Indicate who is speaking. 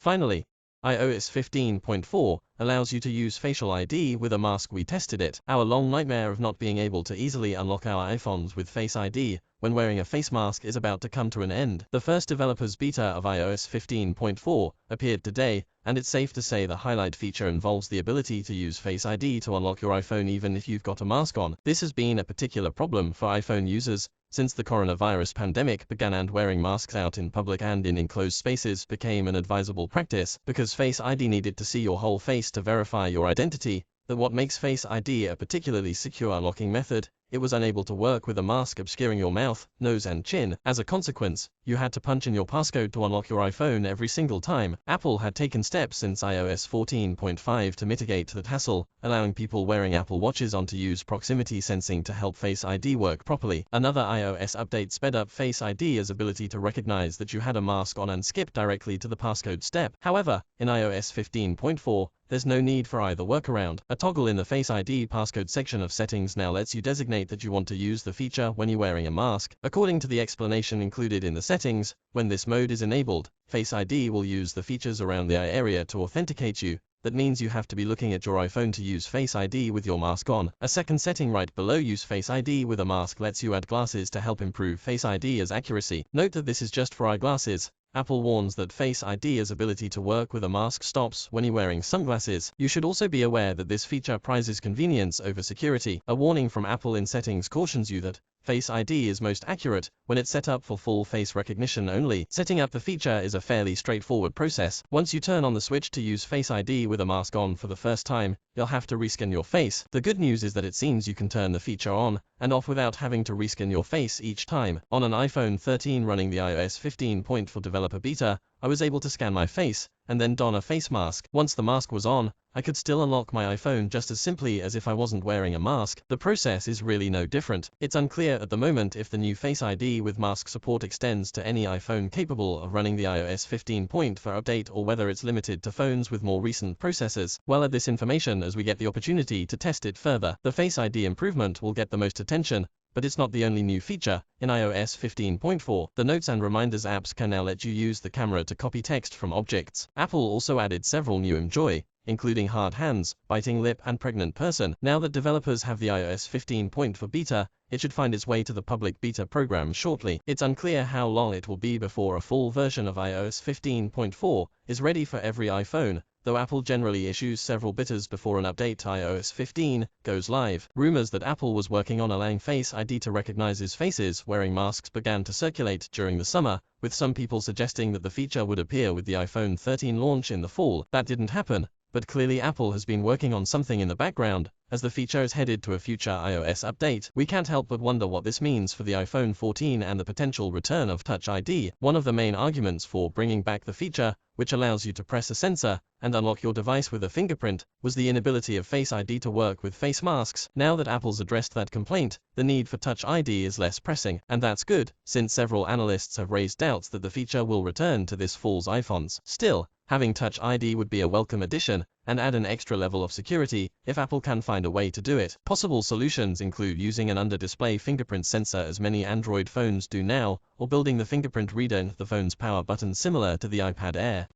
Speaker 1: Finally, iOS 15.4 allows you to use Facial ID with a mask. We tested it. Our long nightmare of not being able to easily unlock our iPhones with Face ID when wearing a face mask is about to come to an end. The first developer's beta of iOS 15.4 appeared today, and it's safe to say the highlight feature involves the ability to use Face ID to unlock your iPhone even if you've got a mask on. This has been a particular problem for iPhone users since the coronavirus pandemic began, and wearing masks out in public and in enclosed spaces became an advisable practice because Face ID needed to see your whole face to verify your identity. That what makes Face ID a particularly secure unlocking method. It was unable to work with a mask obscuring your mouth, nose and chin. As a consequence, you had to punch in your passcode to unlock your iPhone every single time. Apple had taken steps since iOS 14.5 to mitigate that hassle, allowing people wearing Apple Watches on to use proximity sensing to help Face ID work properly. Another iOS update sped up Face ID's ability to recognize that you had a mask on and skip directly to the passcode step. However, in iOS 15.4, there's no need for either workaround. A toggle in the Face ID passcode section of settings now lets you designate that you want to use the feature when you're wearing a mask. According to the explanation included in the settings, when this mode is enabled, Face ID will use the features around the eye area to authenticate you. That means you have to be looking at your iPhone to use Face ID with your mask on. A second setting right below use Face ID with a mask lets you add glasses to help improve Face ID's accuracy. Note that this is just for eyeglasses. Apple warns that Face ID's ability to work with a mask stops when you're wearing sunglasses. You should also be aware that this feature prizes convenience over security. A warning from Apple in settings cautions you that Face ID is most accurate when it's set up for full face recognition only. Setting up the feature is a fairly straightforward process. Once you turn on the switch to use Face ID with a mask on for the first time, you'll have to rescan your face. The good news is that it seems you can turn the feature on and off without having to rescan your face each time. On an iPhone 13 running the iOS 15.4 developer beta, I was able to scan my face and then don a face mask. Once the mask was on, I could still unlock my iPhone just as simply as if I wasn't wearing a mask. The process is really no different. It's unclear at the moment if the new Face ID with mask support extends to any iPhone capable of running the iOS 15.4 update or whether it's limited to phones with more recent processors. We'll add this information as we get the opportunity to test it further. The Face ID improvement will get the most attention, but it's not the only new feature. In iOS 15.4, the Notes and Reminders apps can now let you use the camera to copy text from objects. Apple also added several new emjoi, including hard hands, biting lip and pregnant person. Now that developers have the iOS 15.4 beta, it should find its way to the public beta program shortly. It's unclear how long it will be before a full version of iOS 15.4 is ready for every iPhone, though Apple generally issues several betas before an update to iOS 15 goes live. Rumors that Apple was working on allowing Face ID to recognize faces wearing masks began to circulate during the summer, with some people suggesting that the feature would appear with the iPhone 13 launch in the fall. That didn't happen, but clearly Apple has been working on something in the background. As the feature is headed to a future iOS update, we can't help but wonder what this means for the iPhone 14 and the potential return of Touch ID. One of the main arguments for bringing back the feature, which allows you to press a sensor and unlock your device with a fingerprint, was the inability of Face ID to work with face masks. Now that Apple's addressed that complaint, the need for Touch ID is less pressing, and that's good, since several analysts have raised doubts that the feature will return to this fall's iPhones. Still, having Touch ID would be a welcome addition and add an extra level of security if Apple can find a way to do it. Possible solutions include using an under-display fingerprint sensor as many Android phones do now, or building the fingerprint reader into the phone's power button similar to the iPad Air.